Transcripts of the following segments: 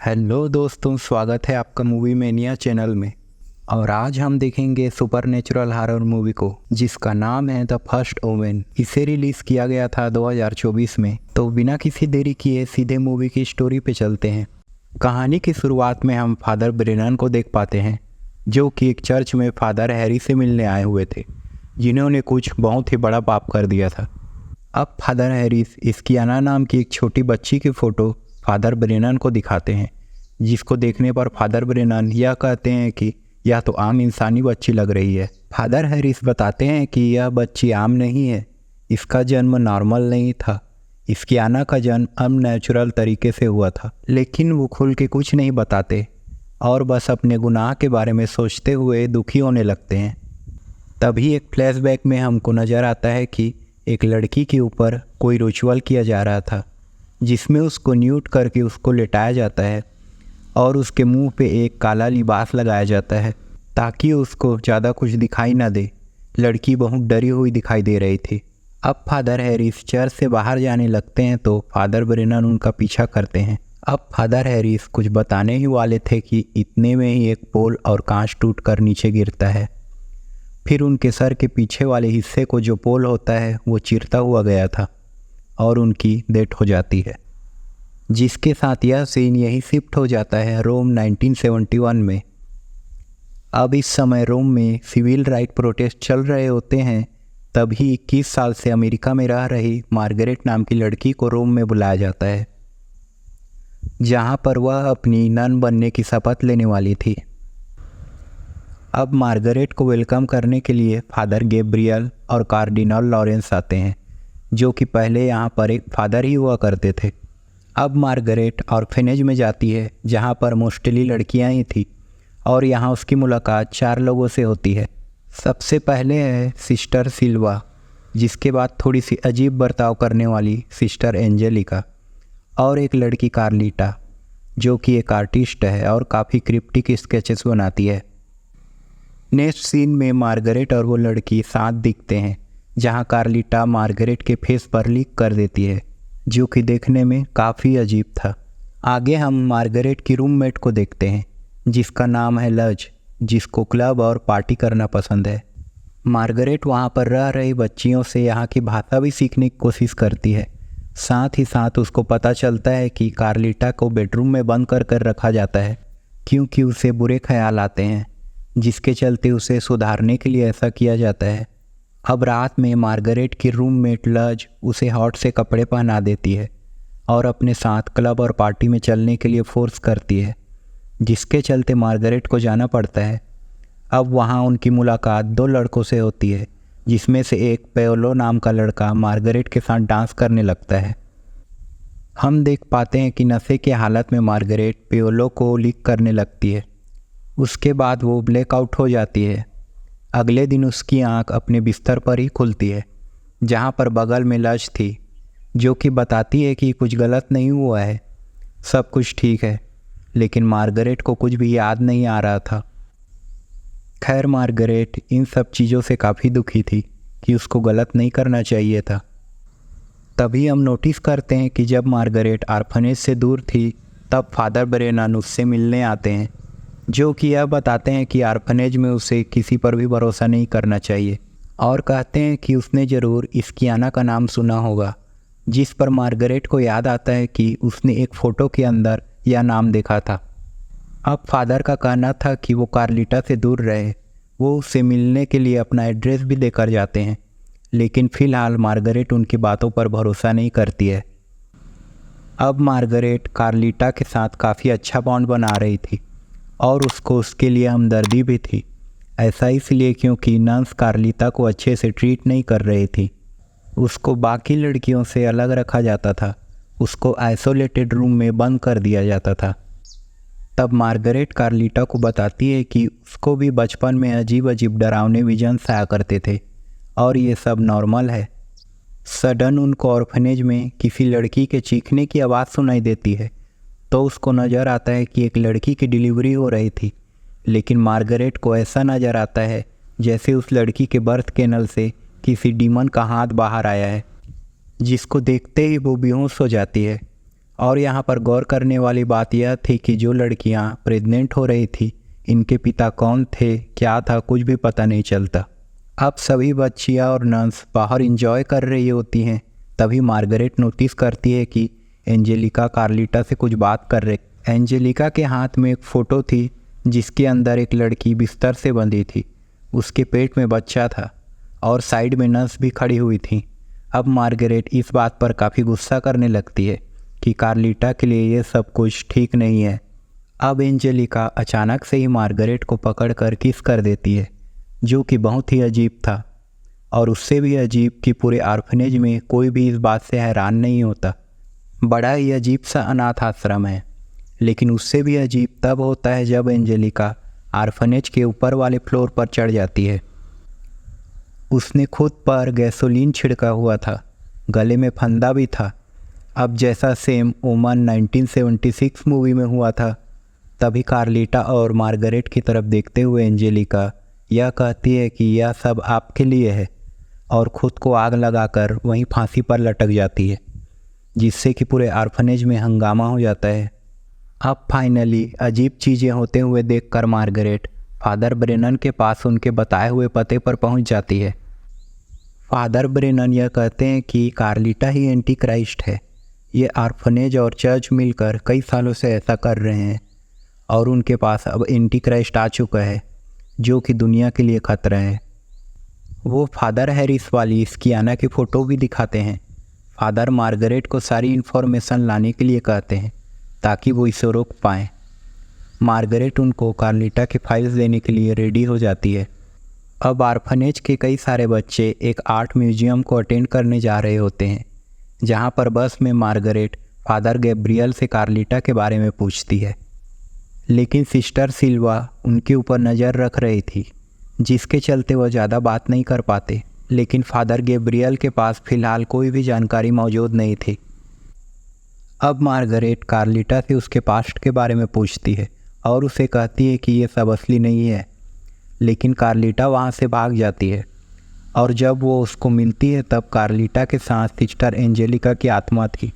Hello दोस्तों, स्वागत है आपका मूवी मेनिया चैनल में। और आज हम देखेंगे सुपरनेचुरल हॉरर मूवी को जिसका नाम है द फर्स्ट ओमेन। इसे रिलीज किया गया था 2024 में। तो बिना किसी देरी किए सीधे मूवी की स्टोरी पे चलते हैं। कहानी की शुरुआत में हम फादर ब्रेनन को देख पाते हैं जो कि एक चर्च में फादर हैरी से मिलने आए हुए थे, जिन्होंने कुछ बहुत ही बड़ा पाप कर दिया था। अब फादर हैरी इस्कियाना नाम की एक छोटी बच्ची की फ़ोटो फादर ब्रेनन को दिखाते हैं, जिसको देखने पर फादर ब्रेनन यह कहते हैं कि यह तो आम इंसानी बच्ची लग रही है। फादर हैरिस बताते हैं कि यह बच्ची आम नहीं है, इसका जन्म नॉर्मल नहीं था। इस्कियाना का जन्म अननेचुरल तरीके से हुआ था, लेकिन वो खुल के कुछ नहीं बताते और बस अपने गुनाह के बारे में सोचते हुए दुखी होने लगते हैं। तभी एक फ्लैशबैक में हमको नज़र आता है कि एक लड़की के ऊपर कोई रिचुअल किया जा रहा था, जिसमें उसको न्यूट करके उसको लेटाया जाता है और उसके मुंह पे एक काला लिबास लगाया जाता है ताकि उसको ज़्यादा कुछ दिखाई ना दे। लड़की बहुत डरी हुई दिखाई दे रही थी। अब फादर हैरिस चर्च से बाहर जाने लगते हैं तो फादर ब्रेनन उनका पीछा करते हैं। अब फादर हैरिस कुछ बताने ही वाले थे कि इतने में ही एक पोल और कांच टूट कर नीचे गिरता है। फिर उनके सर के पीछे वाले हिस्से को जो पोल होता है वो चीरता हुआ गया था और उनकी डेथ हो जाती है, जिसके साथ यह सीन यही शिफ्ट हो जाता है रोम 1971 में। अब इस समय रोम में सिविल राइट प्रोटेस्ट चल रहे होते हैं। तभी 21 साल से अमेरिका में रह रही मार्गरेट नाम की लड़की को रोम में बुलाया जाता है, जहां पर वह अपनी नन बनने की शपथ लेने वाली थी। अब मार्गरेट को वेलकम करने के लिए फादर गैब्रियल और कार्डिनल लॉरेंस आते हैं, जो कि पहले यहाँ पर एक फादर ही हुआ करते थे। अब मार्गरेट ऑर्फेनेज में जाती है, जहाँ पर मोस्टली लड़कियाँ ही थी, और यहाँ उसकी मुलाकात 4 लोगों से होती है। सबसे पहले है सिस्टर सिल्वा, जिसके बाद थोड़ी सी अजीब बर्ताव करने वाली सिस्टर एंजेलिका, और एक लड़की कार्लिटा, जो कि एक आर्टिस्ट है और काफ़ी क्रिप्टिक स्केचेस बनाती है। नेक्स्ट सीन में मार्गरेट और वो लड़की साथ दिखते हैं, जहाँ कार्लिटा मार्गरेट के फेस पर लिक कर देती है, जो कि देखने में काफ़ी अजीब था। आगे हम मार्गरेट की रूममेट को देखते हैं, जिसका नाम है लज, जिसको क्लब और पार्टी करना पसंद है। मार्गरेट वहाँ पर रह रही बच्चियों से यहाँ की भाषा भी सीखने की कोशिश करती है। साथ ही साथ उसको पता चलता है कि कार्लिटा को बेडरूम में बंद कर रखा जाता है, क्योंकि उसे बुरे ख्याल आते हैं, जिसके चलते उसे सुधारने के लिए ऐसा किया जाता है। अब रात में मार्गरेट की रूममेट लज उसे हॉट से कपड़े पहना देती है और अपने साथ क्लब और पार्टी में चलने के लिए फोर्स करती है, जिसके चलते मार्गरेट को जाना पड़ता है। अब वहाँ उनकी मुलाकात 2 लड़कों से होती है, जिसमें से एक पेओलो नाम का लड़का मार्गरेट के साथ डांस करने लगता है। हम देख पाते हैं कि नशे की हालत में मार्गरेट पेओलो को लिक करने लगती है। उसके बाद वो ब्लैकआउट हो जाती है। अगले दिन उसकी आंख अपने बिस्तर पर ही खुलती है, जहाँ पर बगल में लज थी, जो कि बताती है कि कुछ गलत नहीं हुआ है, सब कुछ ठीक है। लेकिन मार्गरेट को कुछ भी याद नहीं आ रहा था। खैर, मार्गरेट इन सब चीज़ों से काफ़ी दुखी थी कि उसको गलत नहीं करना चाहिए था। तभी हम नोटिस करते हैं कि जब मार्गरेट ऑर्फनेज से दूर थी, तब फादर ब्रेनन उससे मिलने आते हैं, जो कि यह बताते हैं कि ऑर्फनेज में उसे किसी पर भी भरोसा नहीं करना चाहिए, और कहते हैं कि उसने ज़रूर इस्कियाना का नाम सुना होगा, जिस पर मार्गरेट को याद आता है कि उसने एक फ़ोटो के अंदर यह नाम देखा था। अब फादर का कहना था कि वो कार्लिटा से दूर रहे। वो उससे मिलने के लिए अपना एड्रेस भी देकर जाते हैं, लेकिन फ़िलहाल मार्गरेट उनकी बातों पर भरोसा नहीं करती है। अब मार्गरेट कार्लिटा के साथ काफ़ी अच्छा बॉन्ड बना रही थी और उसको उसके लिए हमदर्दी भी थी। ऐसा इसलिए क्योंकि नर्स कार्लिटा को अच्छे से ट्रीट नहीं कर रही थी। उसको बाकी लड़कियों से अलग रखा जाता था, उसको आइसोलेटेड रूम में बंद कर दिया जाता था। तब मार्गरेट कार्लिटा को बताती है कि उसको भी बचपन में अजीब अजीब डरावने विजन्स आया करते थे और ये सब नॉर्मल है। सडन उनको ऑर्फनेज में किसी लड़की के चीखने की आवाज़ सुनाई देती है, तो उसको नज़र आता है कि एक लड़की की डिलीवरी हो रही थी। लेकिन मार्गरेट को ऐसा नज़र आता है जैसे उस लड़की के बर्थ कैनल से किसी डीमन का हाथ बाहर आया है, जिसको देखते ही वो बेहोश हो जाती है और यहाँ पर गौर करने वाली बात यह थी कि जो लड़कियाँ प्रेग्नेंट हो रही थी इनके पिता कौन थे, क्या था, कुछ भी पता नहीं चलता। अब सभी बच्चियाँ और नर्स बाहर एंजॉय कर रही होती हैं, तभी मार्गरेट नोटिस करती है कि एंजेलिका कार्लिटा से कुछ बात कर रही। एंजेलिका के हाथ में एक फ़ोटो थी जिसके अंदर एक लड़की बिस्तर से बंधी थी, उसके पेट में बच्चा था और साइड में नर्स भी खड़ी हुई थी। अब मार्गरेट इस बात पर काफ़ी गुस्सा करने लगती है कि कार्लिटा के लिए ये सब कुछ ठीक नहीं है। अब एंजेलिका अचानक से ही मार्गरेट को पकड़कर किस कर देती है, जो कि बहुत ही अजीब था। और उससे भी अजीब कि पूरे ऑर्फनेज में कोई भी इस बात से हैरान नहीं होता। बड़ा ही अजीब सा अनाथ आश्रम है। लेकिन उससे भी अजीब तब होता है जब एंजेलिका ऑर्फनेज के ऊपर वाले फ्लोर पर चढ़ जाती है। उसने खुद पर गैसोलीन छिड़का हुआ था, गले में फंदा भी था। अब जैसा सेम ओमन 1976 मूवी में हुआ था, तभी कार्लिटा और मार्गरेट की तरफ देखते हुए एंजेलिका यह कहती है कि यह सब आपके लिए है और ख़ुद को आग लगाकर वहीं फांसी पर लटक जाती है, जिससे कि पूरे ऑर्फनेज में हंगामा हो जाता है। अब फाइनली अजीब चीज़ें होते हुए देखकर मार्गरेट फादर ब्रेनन के पास उनके बताए हुए पते पर पहुंच जाती है। फादर ब्रेनन यह कहते हैं कि कार्लिटा ही एंटी क्राइस्ट है। ये ऑर्फनेज और चर्च मिलकर कई सालों से ऐसा कर रहे हैं और उनके पास अब एंटी क्राइस्ट आ चुका है, जो कि दुनिया के लिए खतरा है। वो फादर हैरिस वाली स्कियाना की फ़ोटो भी दिखाते हैं। फादर मार्गरेट को सारी इन्फॉर्मेशन लाने के लिए कहते हैं ताकि वो इसे रोक पाएँ। मार्गरेट उनको कार्लिटा के फाइल्स देने के लिए रेडी हो जाती है। अब ऑर्फनेज के कई सारे बच्चे एक आर्ट म्यूजियम को अटेंड करने जा रहे होते हैं, जहाँ पर बस में मार्गरेट फादर गैब्रियल से कार्लिटा के बारे में पूछती है। लेकिन सिस्टर सिल्वा उनके ऊपर नज़र रख रही थी, जिसके चलते वह ज़्यादा बात नहीं कर पाते। लेकिन फादर गैब्रियल के पास फ़िलहाल कोई भी जानकारी मौजूद नहीं थी। अब मार्गरेट कार्लिटा से उसके पास्ट के बारे में पूछती है और उसे कहती है कि ये सब असली नहीं है। लेकिन कार्लिटा वहाँ से भाग जाती है और जब वो उसको मिलती है तब कार्लिटा के साथ सिस्टर एंजेलिका की आत्मा थी,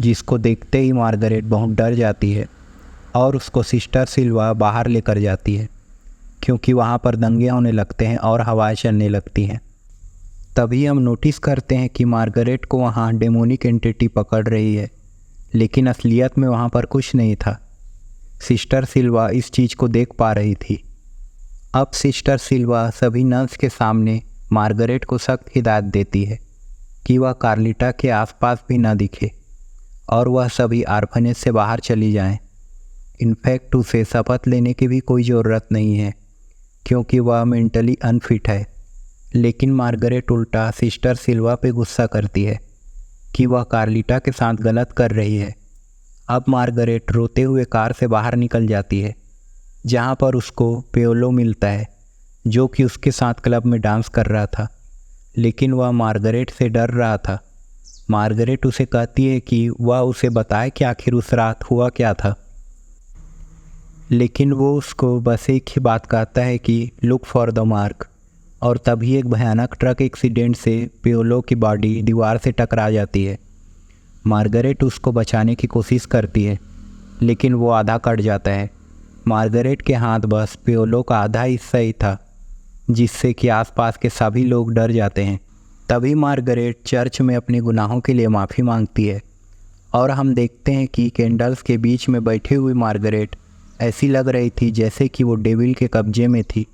जिसको देखते ही मार्गरेट बहुत डर जाती है और उसको सिस्टर सिल्वा बाहर लेकर जाती है, क्योंकि वहाँ पर दंगे होने लगते हैं और हवाएं चलने लगती हैं। तभी हम नोटिस करते हैं कि मार्गरेट को वहाँ डेमोनिक एंटिटी पकड़ रही है, लेकिन असलियत में वहाँ पर कुछ नहीं था। सिस्टर सिल्वा इस चीज़ को देख पा रही थी। अब सिस्टर सिल्वा सभी नर्स के सामने मार्गरेट को सख्त हिदायत देती है कि वह कार्लिटा के आसपास भी न दिखे और वह सभी ऑर्फनेज से बाहर चली जाएं। इनफैक्ट उसे शपथ लेने की भी कोई ज़रूरत नहीं है, क्योंकि वह मेंटली अनफिट है। लेकिन मार्गरेट उल्टा सिस्टर सिल्वा पे गुस्सा करती है कि वह कार्लिटा के साथ गलत कर रही है। अब मार्गरेट रोते हुए कार से बाहर निकल जाती है, जहाँ पर उसको पेओलो मिलता है, जो कि उसके साथ क्लब में डांस कर रहा था। लेकिन वह मार्गरेट से डर रहा था। मार्गरेट उसे कहती है कि वह उसे बताए कि आखिर उस रात हुआ क्या था, लेकिन वो उसको बस एक ही बात कहता है कि लुक फॉर द मार्क। और तभी एक भयानक ट्रक एक्सीडेंट से पेओलो की बॉडी दीवार से टकरा जाती है। मार्गरेट उसको बचाने की कोशिश करती है, लेकिन वो आधा कट जाता है। मार्गरेट के हाथ बस पेओलो का आधा हिस्सा ही था, जिससे कि आसपास के सभी लोग डर जाते हैं। तभी मार्गरेट चर्च में अपने गुनाहों के लिए माफ़ी मांगती है और हम देखते हैं कि कैंडल्स के बीच में बैठी हुई मार्गरेट ऐसी लग रही थी जैसे कि वो डेविल के कब्जे में थी।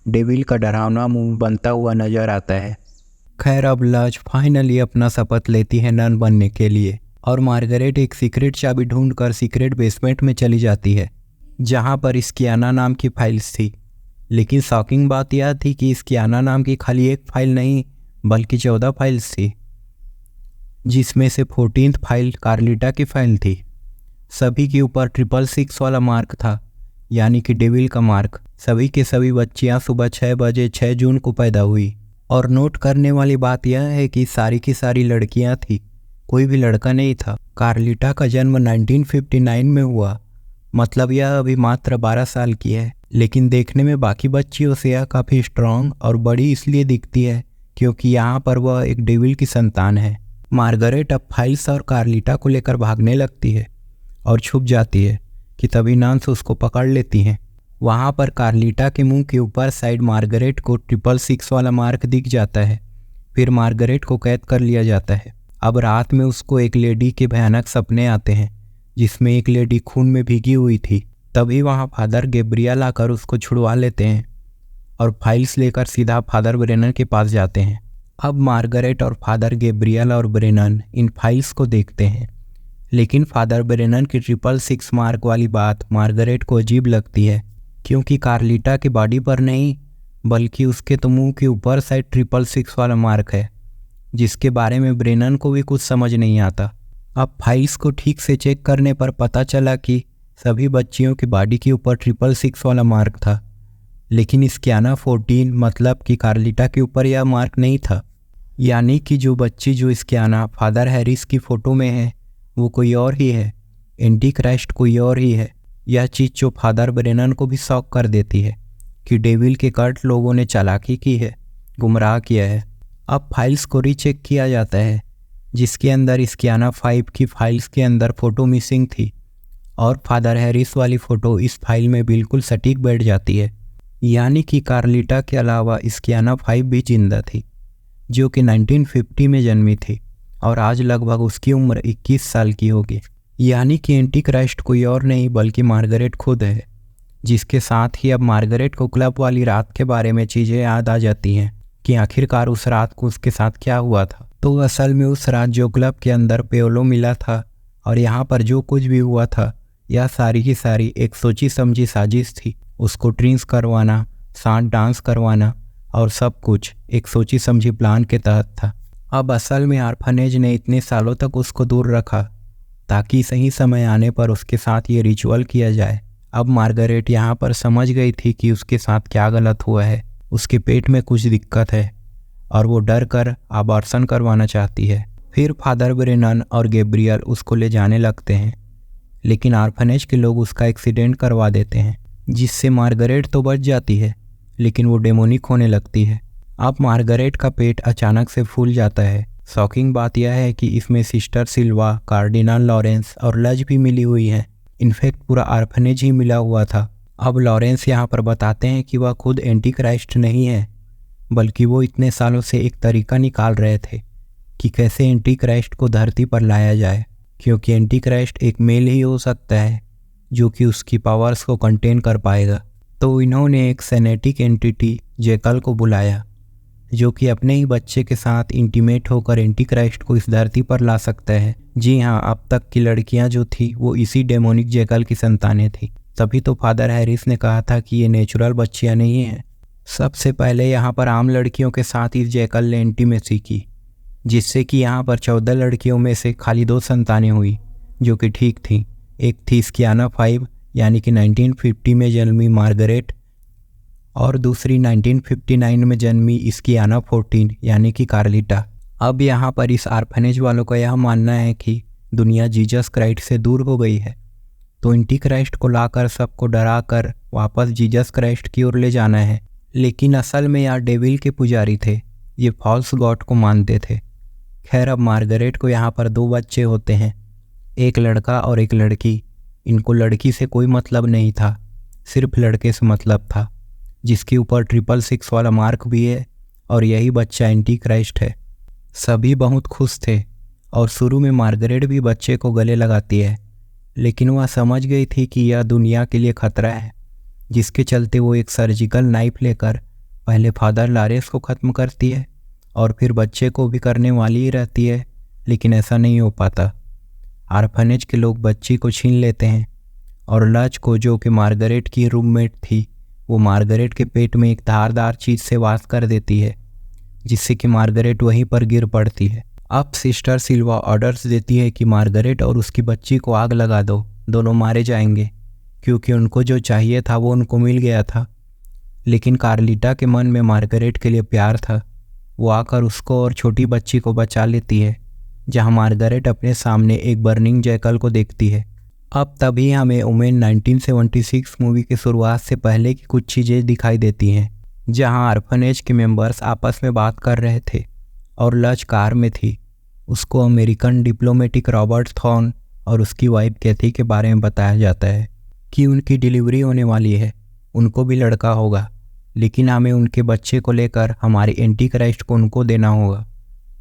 डेविल का डरावना मुंह बनता हुआ नजर आता है। खैर, अब लज फाइनली अपना शपथ लेती है नन बनने के लिए और मार्गरेट एक सीक्रेट चाबी ढूंढकर सीक्रेट बेसमेंट में चली जाती है, जहाँ पर स्कियाना नाम की फाइल्स थी। लेकिन शॉकिंग बात यह थी कि स्कियाना नाम की खाली एक फाइल नहीं बल्कि 14 फाइल्स थी, जिसमें से 14th फाइल कार्लिटा की फाइल थी। सभी के ऊपर 666 वाला मार्क था, यानी कि डेविल का मार्क। सभी के सभी बच्चियां सुबह 6 बजे 6 जून को पैदा हुई। और नोट करने वाली बात यह है कि सारी की सारी लड़कियां थी, कोई भी लड़का नहीं था। कार्लिटा का जन्म 1959 में हुआ, मतलब यह अभी मात्र 12 साल की है। लेकिन देखने में बाकी बच्चियों से यह काफ़ी स्ट्रॉन्ग और बड़ी इसलिए दिखती है क्योंकि यहाँ पर वह एक डेविल की संतान है। मार्गरेट अब फाइल्स और कार्लिटा को लेकर भागने लगती है और छुप जाती है कि तभी नंस उसको पकड़ लेती हैं। वहाँ पर कार्लिटा के मुंह के ऊपर साइड मार्गरेट को 666 वाला मार्क दिख जाता है। फिर मार्गरेट को कैद कर लिया जाता है। अब रात में उसको एक लेडी के भयानक सपने आते हैं जिसमें एक लेडी खून में भीगी हुई थी। तभी वहाँ फादर गैब्रियल आकर उसको छुड़वा लेते हैं और फाइल्स लेकर सीधा फादर ब्रेनन के पास जाते हैं। अब मार्गरेट और फादर गैब्रियल और ब्रेनन इन फाइल्स को देखते हैं, लेकिन फादर ब्रेनन की 666 मार्क वाली बात मार्गरेट को अजीब लगती है, क्योंकि कार्लिटा की बॉडी पर नहीं बल्कि उसके तो मुंह के ऊपर साइड 666 वाला मार्क है, जिसके बारे में ब्रेनन को भी कुछ समझ नहीं आता। अब फाइल्स को ठीक से चेक करने पर पता चला कि सभी बच्चियों की बॉडी के ऊपर 666 वाला मार्क था, लेकिन स्कियाना 14 मतलब कि कार्लिटा के ऊपर यह मार्क नहीं था। यानी कि जो बच्ची जो स्कियाना फादर हैरिस की फ़ोटो में है वो कोई और ही है, एंटी क्राइस्ट कोई और ही है। यह चीज़ जो फादर ब्रेनन को भी शॉक कर देती है कि डेविल के कल्ट लोगों ने चालाकी की है, गुमराह किया है। अब फाइल्स को रीचेक किया जाता है, जिसके अंदर स्कियाना 5 की फाइल्स के अंदर फ़ोटो मिसिंग थी और फादर हैरिस वाली फ़ोटो इस फाइल में बिल्कुल सटीक बैठ जाती है। यानी कि कार्लिटा के अलावा स्कियाना 5 भी जिंदा थी, जो कि 1950 में जन्मी थी और आज लगभग उसकी उम्र 21 साल की होगी। यानी कि एंटी क्राइस्ट कोई और नहीं बल्कि मार्गरेट खुद है, जिसके साथ ही अब मार्गरेट को क्लब वाली रात के बारे में चीज़ें याद आ जाती हैं कि आखिरकार उस रात को उसके साथ क्या हुआ था। तो असल में उस रात जो क्लब के अंदर पेओलो मिला था और यहाँ पर जो कुछ भी हुआ था, यह सारी की सारी एक सोची समझी साजिश थी। उसको ड्रिंक्स करवाना, साथ डांस करवाना और सब कुछ एक सोची समझी प्लान के तहत था। अब असल में आर्फनेज ने इतने सालों तक उसको दूर रखा ताकि सही समय आने पर उसके साथ ये रिचुअल किया जाए। अब मार्गरेट यहाँ पर समझ गई थी कि उसके साथ क्या गलत हुआ है। उसके पेट में कुछ दिक्कत है और वो डर कर अबॉर्शन करवाना चाहती है। फिर फादर ब्रेनन और गैब्रियल उसको ले जाने लगते हैं, लेकिन आर्फनेज के लोग उसका एक्सीडेंट करवा देते हैं, जिससे मार्गरेट तो बच जाती है लेकिन वो डेमोनिक होने लगती है। अब मार्गरेट का पेट अचानक से फूल जाता है। शॉकिंग बात यह है कि इसमें सिस्टर सिल्वा, कार्डिनल लॉरेंस और लज भी मिली हुई है। इनफैक्ट पूरा आर्फनेज ही मिला हुआ था। अब लॉरेंस यहाँ पर बताते हैं कि वह खुद एंटी क्राइस्ट नहीं है, बल्कि वो इतने सालों से एक तरीका निकाल रहे थे कि कैसे एंटी क्राइस्ट को धरती पर लाया जाए, क्योंकि एंटी क्राइस्ट एक मेल ही हो सकता है जो कि उसकी पावर्स को कंटेन कर पाएगा। तो इन्होंने एक सेनेटिक एंटिटी जेकल को बुलाया, जो कि अपने ही बच्चे के साथ इंटीमेट होकर एंटी क्राइस्ट को इस धरती पर ला सकता है। जी हाँ, अब तक की लड़कियां जो थी वो इसी डेमोनिक जेकल की संतानें थी। तभी तो फादर हैरिस ने कहा था कि ये नेचुरल बच्चियां नहीं हैं। सबसे पहले यहाँ पर आम लड़कियों के साथ इस जेकल ने इंटीमेसी की, जिससे कि यहाँ पर 14 लड़कियों में से खाली 2 संतानें हुई जो कि ठीक थी। एक थी स्कियाना 5 यानी कि 1950 में जन्मी मार्गरेट और दूसरी 1959 में जन्मी स्कियाना 14 यानी कि कार्लिटा। अब यहाँ पर इस आर्फनेज वालों का यह मानना है कि दुनिया जीसस क्राइस्ट से दूर हो गई है, तो एंटी क्राइस्ट को लाकर सबको डरा कर वापस जीसस क्राइस्ट की ओर ले जाना है। लेकिन असल में यार डेविल के पुजारी थे, ये फॉल्स गॉड को मानते थे। खैर, अब मार्गरेट को यहाँ पर 2 बच्चे होते हैं, एक लड़का और एक लड़की। इनको लड़की से कोई मतलब नहीं था, सिर्फ लड़के से मतलब था, जिसके ऊपर 666 वाला मार्क भी है और यही बच्चा एंटी क्राइस्ट है। सभी बहुत खुश थे और शुरू में मार्गरेट भी बच्चे को गले लगाती है, लेकिन वह समझ गई थी कि यह दुनिया के लिए खतरा है, जिसके चलते वो एक सर्जिकल नाइफ लेकर पहले फादर लॉरेंस को ख़त्म करती है और फिर बच्चे को भी करने वाली ही रहती है, लेकिन ऐसा नहीं हो पाता। आर्फनेज के लोग बच्ची को छीन लेते हैं और लज को, जो कि मार्गरेट की रूममेट थी, वो मार्गरेट के पेट में एक धारदार चीज़ से वास कर देती है, जिससे कि मार्गरेट वहीं पर गिर पड़ती है। अब सिस्टर सिल्वा ऑर्डर्स देती है कि मार्गरेट और उसकी बच्ची को आग लगा दो, दोनों मारे जाएंगे, क्योंकि उनको जो चाहिए था वो उनको मिल गया था। लेकिन कार्लिटा के मन में मार्गरेट के लिए प्यार था। वो आकर उसको और छोटी बच्ची को बचा लेती है, जहाँ मार्गरेट अपने सामने एक बर्निंग जैकल को देखती है। अब तभी हमें ओमेन 1976 मूवी की शुरुआत से पहले की कुछ चीज़ें दिखाई देती हैं, जहां आर्फनेज के मेंबर्स आपस में बात कर रहे थे और लज कार में थी। उसको अमेरिकन डिप्लोमेटिक रॉबर्ट थॉर्न और उसकी वाइफ कैथी के बारे में बताया जाता है कि उनकी डिलीवरी होने वाली है, उनको भी लड़का होगा, लेकिन हमें उनके बच्चे को लेकर हमारी एंटी क्राइस्ट को उनको देना होगा,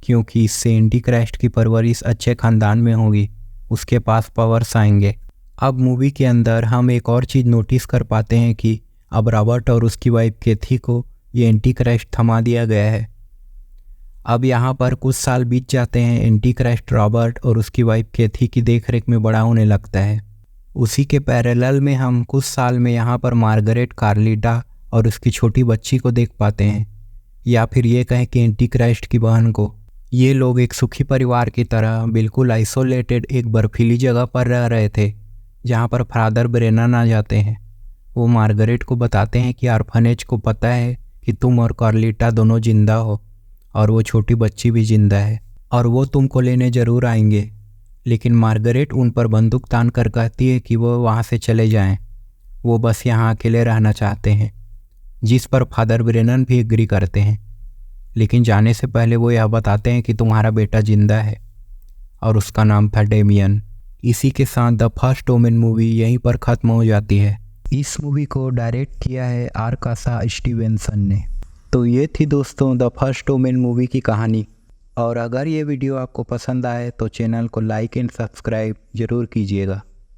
क्योंकि इससे एंटी क्राइस्ट की परवरिश अच्छे ख़ानदान में होगी, उसके पास पावर्स आएंगे। अब मूवी के अंदर हम एक और चीज़ नोटिस कर पाते हैं कि अब रॉबर्ट और उसकी वाइफ कैथी को ये एंटी क्राइस्ट थमा दिया गया है। अब यहाँ पर कुछ साल बीत जाते हैं, एंटी क्राइस्ट रॉबर्ट और उसकी वाइफ कैथी की देखरेख में बड़ा होने लगता है। उसी के पैरेलल में हम कुछ साल में यहाँ पर मार्गरेट, कार्लिटा और उसकी छोटी बच्ची को देख पाते हैं, या फिर ये कहें कि एंटी क्राइस्ट की बहन को। ये लोग एक सुखी परिवार की तरह बिल्कुल आइसोलेटेड एक बर्फीली जगह पर रह रहे थे, जहाँ पर फादर ब्रेनन आ जाते हैं। वो मार्गरेट को बताते हैं कि ऑर्फनेज को पता है कि तुम और कार्लिटा दोनों जिंदा हो और वो छोटी बच्ची भी जिंदा है और वो तुमको लेने ज़रूर आएंगे। लेकिन मार्गरेट उन पर बंदूक तान कर कहती है कि वो वहाँ से चले जाएं, वो बस यहाँ अकेले रहना चाहते हैं, जिस पर फादर ब्रेनन भी एग्री करते हैं। लेकिन जाने से पहले वो यह बताते हैं कि तुम्हारा बेटा जिंदा है और उसका नाम था डेमियन। इसी के साथ द फर्स्ट ओमेन मूवी यहीं पर ख़त्म हो जाती है। इस मूवी को डायरेक्ट किया है आरकासा स्टीवेंसन ने। तो ये थी दोस्तों द फर्स्ट ओमेन मूवी की कहानी। और अगर ये वीडियो आपको पसंद आए तो चैनल को लाइक एंड सब्सक्राइब ज़रूर कीजिएगा।